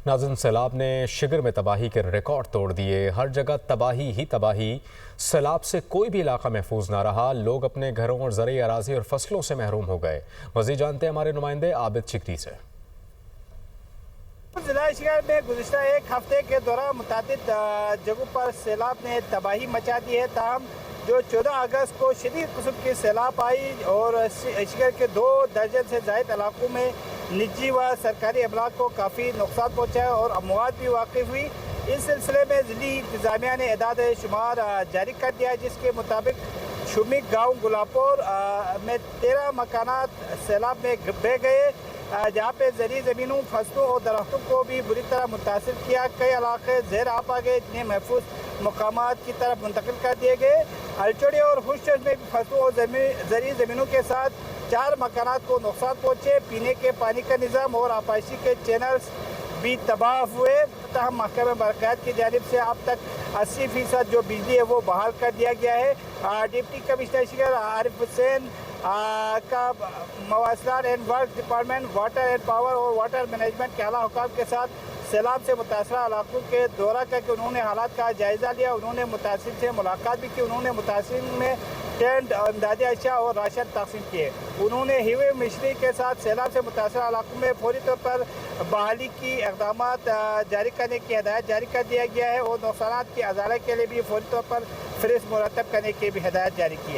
ناظرین، سیلاب نے شگر میں تباہی کے ریکارڈ توڑ دیے۔ ہر جگہ تباہی ہی تباہی۔ سیلاب سے کوئی بھی علاقہ محفوظ نہ رہا۔ لوگ اپنے گھروں اور زرعی اراضی اور فصلوں سے محروم ہو گئے۔ مزید جانتے ہیں ہمارے نمائندے عابد چکری سے۔ ضلع شگر میں گزشتہ ایک ہفتے کے دوران متعدد جگہوں پر سیلاب نے تباہی مچا دی ہے۔ تاہم جو 14 اگست کو شدید قسم کی سیلاب آئی اور شگر کے 2 درجن سے زائد علاقوں میں نجی و سرکاری املاک کو کافی نقصان پہنچا ہے اور اموات بھی واقع ہوئی۔ اس سلسلے میں ضلعی انتظامیہ نے اعداد شمار جاری کر دیا ہے، جس کے مطابق شمک گاؤں گلابپور میں 13 مکانات سیلاب میں بہہ گئے، جہاں پہ زرعی زمینوں، فصلوں اور درختوں کو بھی بری طرح متاثر کیا۔ کئی علاقے زیر آب آ گئے، جنہیں محفوظ مقامات کی طرف منتقل کر دیے گئے۔ الچوڑی اور خوشچش میں بھی فصلوں اور زرعی زمینوں کے ساتھ 4 مکانات کو نقصان پہنچے۔ پینے کے پانی کا نظام اور آبپاشی کے چینلز بھی تباہ ہوئے۔ تاہم محکمہ برقیات کی جانب سے اب تک 80% جو بجلی ہے وہ بحال کر دیا گیا ہے۔ ڈپٹی کمشنر شگر عارف حسین کا مواصلات and work department, water and power اور واٹر مینجمنٹ کے اعلیٰ حکام کے ساتھ سیلاب سے متاثرہ علاقوں کے دورہ کر کے انہوں نے حالات کا جائزہ لیا۔ انہوں نے متاثرین سے ملاقات بھی کی۔ انہوں نے متاثرین میں ٹینٹ، امدادی اشیاء اور راشن تقسیم کیے۔ انہوں نے ہیوی مشنری کے ساتھ سیلاب سے متاثرہ علاقوں میں فوری طور پر بحالی کی اقدامات جاری کرنے کی ہدایت جاری کر دیا گیا ہے اور نقصانات کی ازالے کے لیے بھی فوری طور پر فہرست مرتب کرنے کی بھی ہدایت جاری کی ہے۔